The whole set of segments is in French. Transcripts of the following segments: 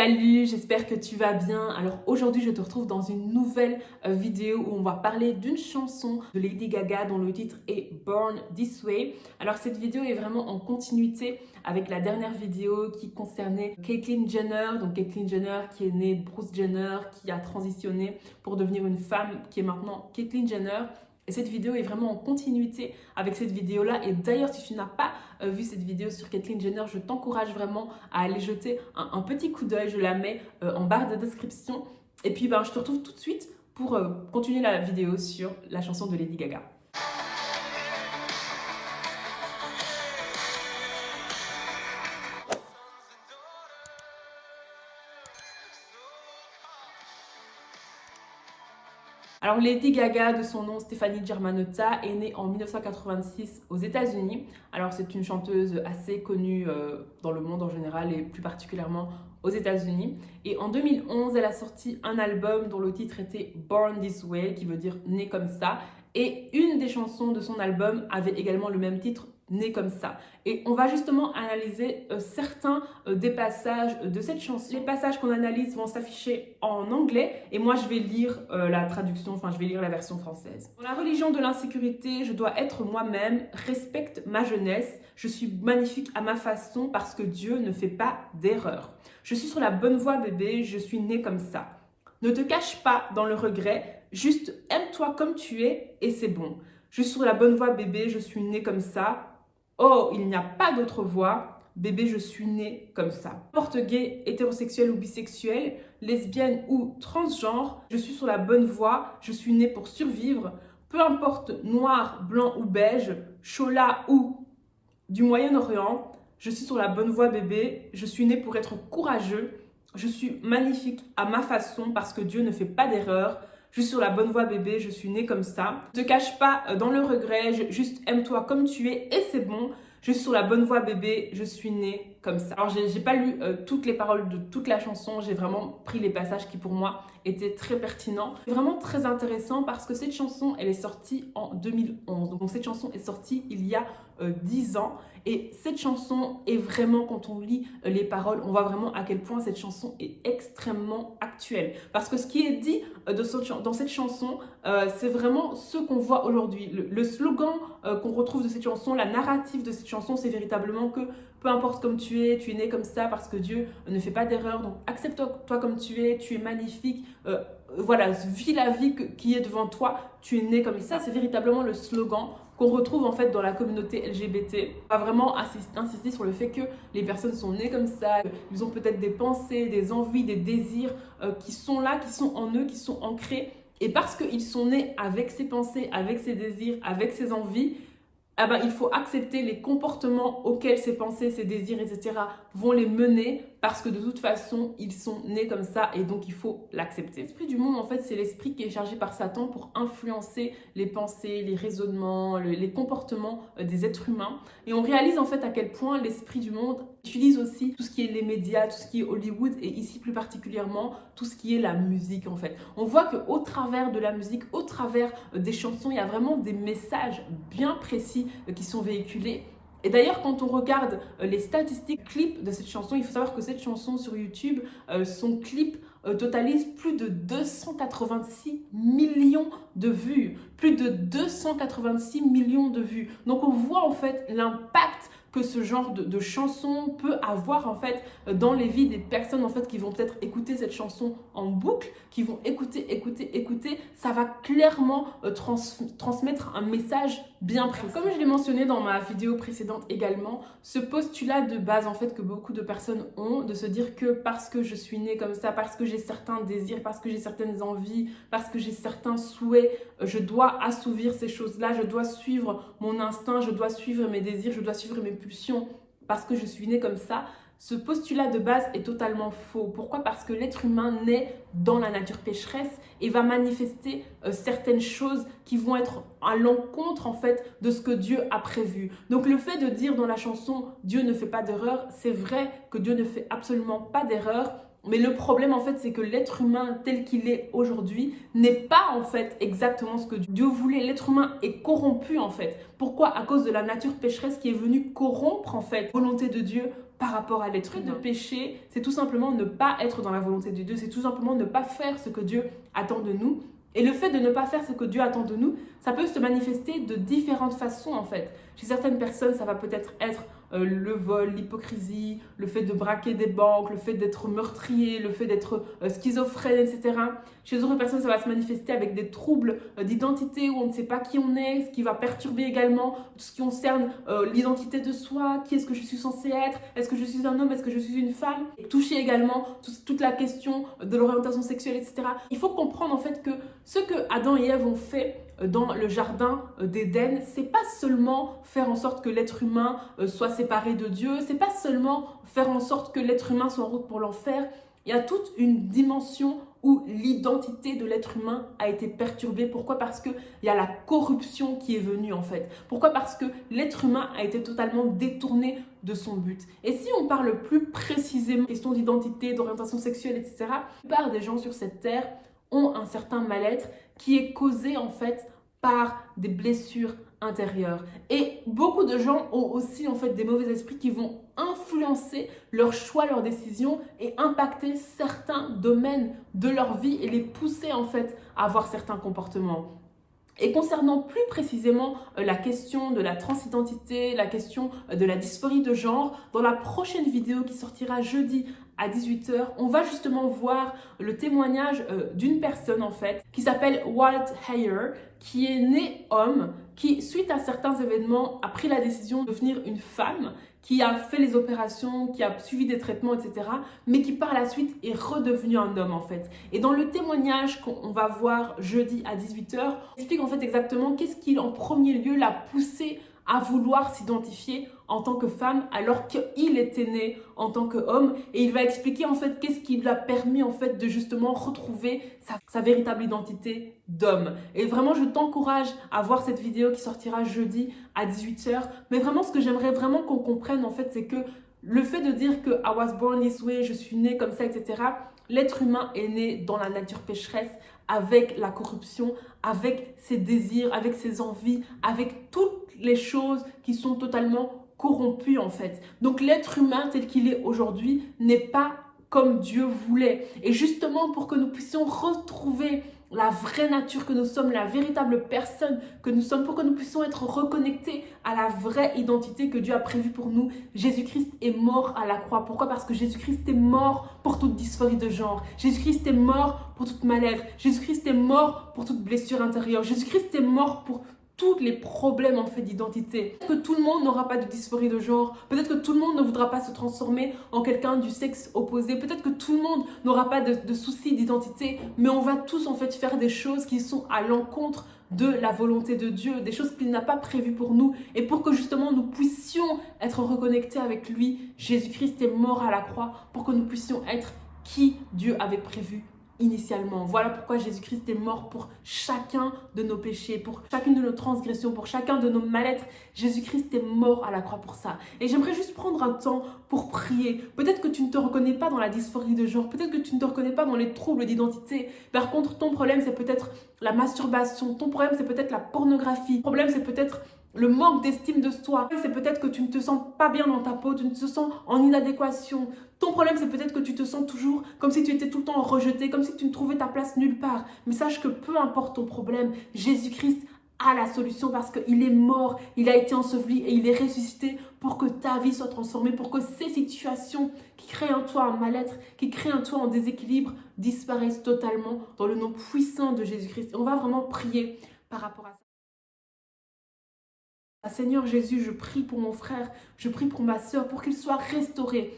Salut, j'espère que tu vas bien. Alors aujourd'hui, je te retrouve dans une nouvelle vidéo où on va parler d'une chanson de Lady Gaga dont le titre est Born This Way. Alors cette vidéo est vraiment en continuité avec la dernière vidéo qui concernait Caitlyn Jenner. Donc Caitlyn Jenner qui est née Bruce Jenner, qui a transitionné pour devenir une femme qui est maintenant Caitlyn Jenner. Et cette vidéo est vraiment en continuité avec cette vidéo-là. Et d'ailleurs, si tu n'as pas vu cette vidéo sur Caitlyn Jenner, je t'encourage vraiment à aller jeter un petit coup d'œil. Je la mets en barre de description. Et puis, je te retrouve tout de suite pour continuer la vidéo sur la chanson de Lady Gaga. Alors Lady Gaga, de son nom Stefani Germanotta, est née en 1986 aux États-Unis. Alors c'est une chanteuse assez connue dans le monde en général et plus particulièrement aux États-Unis. Et en 2011, elle a sorti un album dont le titre était Born This Way, qui veut dire né comme ça. Et une des chansons de son album avait également le même titre, né comme ça. Et on va justement analyser certains des passages de cette chanson. Les passages qu'on analyse vont s'afficher en anglais et moi je vais lire la traduction, je vais lire la version française. Dans la religion de l'insécurité, je dois être moi-même, respecte ma jeunesse, je suis magnifique à ma façon parce que Dieu ne fait pas d'erreur. Je suis sur la bonne voie bébé, je suis née comme ça. Ne te cache pas dans le regret, juste aime-toi comme tu es et c'est bon. Je suis sur la bonne voie bébé, je suis née comme ça. Oh, il n'y a pas d'autre voie. Bébé, je suis née comme ça. Porte gay, hétérosexuel ou bisexuel, lesbienne ou transgenre, je suis sur la bonne voie, je suis née pour survivre. Peu importe noir, blanc ou beige, chola ou du Moyen-Orient, je suis sur la bonne voie bébé, je suis née pour être courageux. Je suis magnifique à ma façon parce que Dieu ne fait pas d'erreur. Je suis sur la bonne voie bébé, je suis née comme ça. Ne te cache pas dans le regret, juste aime-toi comme tu es et c'est bon. Je suis sur la bonne voie bébé, je suis née comme ça. Alors j'ai pas lu toutes les paroles de toute la chanson, j'ai vraiment pris les passages qui pour moi étaient très pertinents. C'est vraiment très intéressant parce que cette chanson, elle est sortie en 2011. Donc cette chanson est sortie il y a 10 ans. Et cette chanson est vraiment, quand on lit les paroles, on voit vraiment à quel point cette chanson est extrêmement actuelle. Parce que ce qui est dit dans cette chanson, c'est vraiment ce qu'on voit aujourd'hui. Le slogan qu'on retrouve de cette chanson, la narrative de cette chanson, c'est véritablement que peu importe comme tu es né comme ça parce que Dieu ne fait pas d'erreur. Donc accepte-toi comme tu es magnifique. Voilà, vis la vie qui est devant toi, tu es né comme ça. C'est véritablement le slogan qu'on retrouve en fait dans la communauté LGBT. On va vraiment insister sur le fait que les personnes sont nées comme ça, ils ont peut-être des pensées, des envies, des désirs qui sont là, qui sont en eux, qui sont ancrés. Et parce qu'ils sont nés avec ces pensées, avec ces désirs, avec ces envies, il faut accepter les comportements auxquels ces pensées, ces désirs, etc. vont les mener parce que de toute façon, ils sont nés comme ça et donc il faut l'accepter. L'esprit du monde, en fait, c'est l'esprit qui est chargé par Satan pour influencer les pensées, les raisonnements, les comportements des êtres humains. Et on réalise en fait à quel point l'esprit du monde utilise aussi tout ce qui est les médias, tout ce qui est Hollywood et ici plus particulièrement tout ce qui est la musique en fait. On voit qu'au travers de la musique, au travers des chansons, il y a vraiment des messages bien précis qui sont véhiculés. Et d'ailleurs, quand on regarde les statistiques clips de cette chanson, il faut savoir que cette chanson sur YouTube, son clip totalise plus de 286 millions de vues. Plus de 286 millions de vues. Donc on voit en fait l'impact que ce genre de chanson peut avoir en fait dans les vies des personnes en fait qui vont peut-être écouter cette chanson en boucle, qui vont écouter, ça va clairement transmettre un message bien précis. Comme je l'ai mentionné dans ma vidéo précédente également, ce postulat de base en fait que beaucoup de personnes ont, de se dire que parce que je suis née comme ça, parce que j'ai certains désirs, parce que j'ai certaines envies, parce que j'ai certains souhaits, je dois assouvir ces choses-là, je dois suivre mon instinct, je dois suivre mes désirs, je dois suivre mes pulsions parce que je suis née comme ça. Ce postulat de base est totalement faux. Pourquoi? Parce que l'être humain naît dans la nature pécheresse et va manifester certaines choses qui vont être à l'encontre en fait de ce que Dieu a prévu. Donc le fait de dire dans la chanson « Dieu ne fait pas d'erreur », c'est vrai que Dieu ne fait absolument pas d'erreur. Mais le problème en fait c'est que l'être humain tel qu'il est aujourd'hui n'est pas en fait exactement ce que Dieu voulait. L'être humain est corrompu en fait. Pourquoi? À cause de la nature pécheresse qui est venue corrompre en fait la volonté de Dieu par rapport à l'être humain. De péché, c'est tout simplement ne pas être dans la volonté de Dieu, c'est tout simplement ne pas faire ce que Dieu attend de nous. Et le fait de ne pas faire ce que Dieu attend de nous, ça peut se manifester de différentes façons en fait. Chez certaines personnes, ça va peut-être être le vol, l'hypocrisie, le fait de braquer des banques, le fait d'être meurtrier, le fait d'être schizophrène, etc. Chez d'autres personnes, ça va se manifester avec des troubles d'identité où on ne sait pas qui on est, ce qui va perturber également tout ce qui concerne l'identité de soi, qui est-ce que je suis censé être, est-ce que je suis un homme, est-ce que je suis une femme, et toucher également toute la question de l'orientation sexuelle, etc. Il faut comprendre en fait que ce que Adam et Ève ont fait dans le jardin d'Éden, c'est pas seulement faire en sorte que l'être humain soit séparé de Dieu, c'est pas seulement faire en sorte que l'être humain soit en route pour l'enfer. Il y a toute une dimension où l'identité de l'être humain a été perturbée. Pourquoi? Parce qu'il y a la corruption qui est venue en fait. Pourquoi? Parce que l'être humain a été totalement détourné de son but. Et si on parle plus précisément question d'identité, d'orientation sexuelle, etc., la plupart des gens sur cette terre ont un certain mal-être qui est causé en fait par des blessures intérieures. Et beaucoup de gens ont aussi en fait des mauvais esprits qui vont influencer leurs choix, leurs décisions et impacter certains domaines de leur vie et les pousser en fait à avoir certains comportements. Et concernant plus précisément la question de la transidentité, la question de la dysphorie de genre, dans la prochaine vidéo qui sortira jeudi à 18h, on va justement voir le témoignage d'une personne en fait qui s'appelle Walt Heyer, qui est né homme, qui suite à certains événements a pris la décision de devenir une femme, qui a fait les opérations, qui a suivi des traitements, etc., mais qui par la suite est redevenu un homme en fait. Et dans le témoignage qu'on va voir jeudi à 18h, on explique en fait exactement qu'est-ce qui en premier lieu l'a poussé à vouloir s'identifier en tant que femme alors qu'il était né en tant qu'homme, et il va expliquer en fait qu'est-ce qui lui a permis en fait de justement retrouver sa véritable identité d'homme. Et vraiment je t'encourage à voir cette vidéo qui sortira jeudi à 18h, mais vraiment ce que j'aimerais vraiment qu'on comprenne en fait, c'est que le fait de dire que I was born this way, je suis né comme ça, etc., l'être humain est né dans la nature pécheresse, avec la corruption, avec ses désirs, avec ses envies, avec toutes les choses qui sont totalement corrompues en fait. Donc l'être humain tel qu'il est aujourd'hui n'est pas comme Dieu voulait. Et justement pour que nous puissions retrouver la vraie nature que nous sommes, la véritable personne que nous sommes, pour que nous puissions être reconnectés à la vraie identité que Dieu a prévue pour nous, Jésus-Christ est mort à la croix. Pourquoi? Parce que Jésus-Christ est mort pour toute dysphorie de genre. Jésus-Christ est mort pour toute mal-être. Jésus-Christ est mort pour toute blessure intérieure. Jésus-Christ est mort pour tous les problèmes en fait d'identité. Peut-être que tout le monde n'aura pas de dysphorie de genre, peut-être que tout le monde ne voudra pas se transformer en quelqu'un du sexe opposé, peut-être que tout le monde n'aura pas de soucis d'identité, mais on va tous en fait faire des choses qui sont à l'encontre de la volonté de Dieu, des choses qu'il n'a pas prévues pour nous. Et pour que justement nous puissions être reconnectés avec lui, Jésus-Christ est mort à la croix pour que nous puissions être qui Dieu avait prévu initialement. Voilà pourquoi Jésus-Christ est mort pour chacun de nos péchés, pour chacune de nos transgressions, pour chacun de nos mal-être. Jésus-Christ est mort à la croix pour ça. Et j'aimerais juste prendre un temps pour prier. Peut-être que tu ne te reconnais pas dans la dysphorie de genre, peut-être que tu ne te reconnais pas dans les troubles d'identité. Par contre, ton problème, c'est peut-être la masturbation, ton problème, c'est peut-être la pornographie, ton problème, c'est peut-être le manque d'estime de soi. C'est peut-être que tu ne te sens pas bien dans ta peau, tu ne te sens en inadéquation. Ton problème, c'est peut-être que tu te sens toujours comme si tu étais tout le temps rejeté, comme si tu ne trouvais ta place nulle part. Mais sache que peu importe ton problème, Jésus-Christ a la solution parce qu'il est mort, il a été enseveli et il est ressuscité pour que ta vie soit transformée, pour que ces situations qui créent en toi un mal-être, qui créent en toi un déséquilibre, disparaissent totalement dans le nom puissant de Jésus-Christ. Et on va vraiment prier par rapport à ça. Seigneur Jésus, je prie pour mon frère, je prie pour ma sœur, pour qu'il soit restauré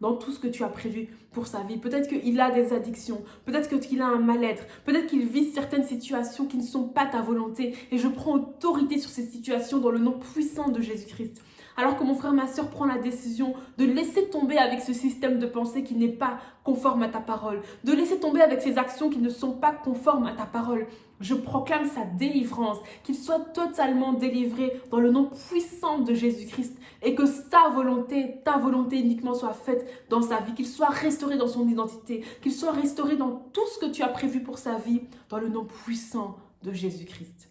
dans tout ce que tu as prévu pour sa vie. Peut-être qu'il a des addictions, peut-être qu'il a un mal-être, peut-être qu'il vit certaines situations qui ne sont pas ta volonté. Et je prends autorité sur ces situations dans le nom puissant de Jésus-Christ. Alors que mon frère, ma sœur prend la décision de laisser tomber avec ce système de pensée qui n'est pas conforme à ta parole, de laisser tomber avec ces actions qui ne sont pas conformes à ta parole, je proclame sa délivrance, qu'il soit totalement délivré dans le nom puissant de Jésus-Christ et que sa volonté, ta volonté uniquement soit faite dans sa vie, qu'il soit restauré dans son identité, qu'il soit restauré dans tout ce que tu as prévu pour sa vie dans le nom puissant de Jésus-Christ.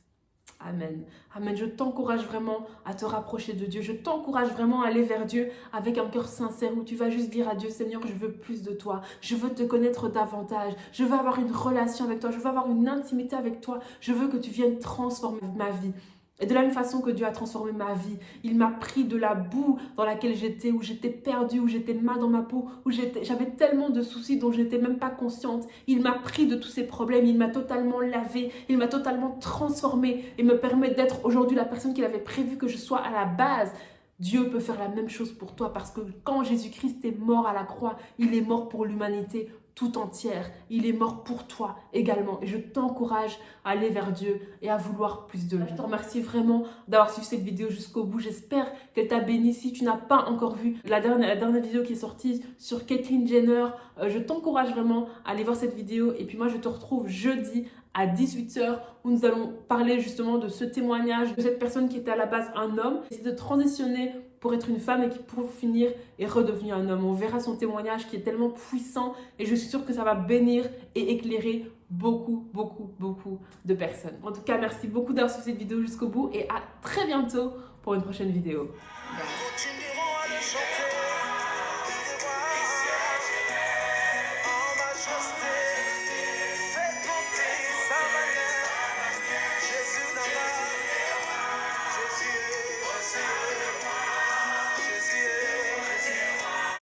Amen. Amen. Je t'encourage vraiment à te rapprocher de Dieu. Je t'encourage vraiment à aller vers Dieu avec un cœur sincère où tu vas juste dire à Dieu, Seigneur, je veux plus de toi. Je veux te connaître davantage. Je veux avoir une relation avec toi. Je veux avoir une intimité avec toi. Je veux que tu viennes transformer ma vie. Et de la même façon que Dieu a transformé ma vie, il m'a pris de la boue dans laquelle j'étais, où j'étais perdue, où j'étais mal dans ma peau, où j'avais tellement de soucis dont je n'étais même pas consciente. Il m'a pris de tous ces problèmes, il m'a totalement lavé, il m'a totalement transformée et me permet d'être aujourd'hui la personne qu'il avait prévu que je sois à la base. Dieu peut faire la même chose pour toi parce que quand Jésus-Christ est mort à la croix, il est mort pour l'humanité tout entière. Il est mort pour toi également. Et je t'encourage à aller vers Dieu et à vouloir plus de lui. Je te remercie vraiment d'avoir suivi cette vidéo jusqu'au bout. J'espère qu'elle t'a béni. Si tu n'as pas encore vu la dernière vidéo qui est sortie sur Caitlyn Jenner, je t'encourage vraiment à aller voir cette vidéo. Et puis moi, je te retrouve jeudi à 18h où nous allons parler justement de ce témoignage de cette personne qui était à la base un homme, qui essaie de transitionner pour être une femme et qui pour finir est redevenu un homme. On verra son témoignage qui est tellement puissant et je suis sûre que ça va bénir et éclairer beaucoup de personnes. En tout cas, merci beaucoup d'avoir suivi cette vidéo jusqu'au bout et à très bientôt pour une prochaine vidéo. Bye.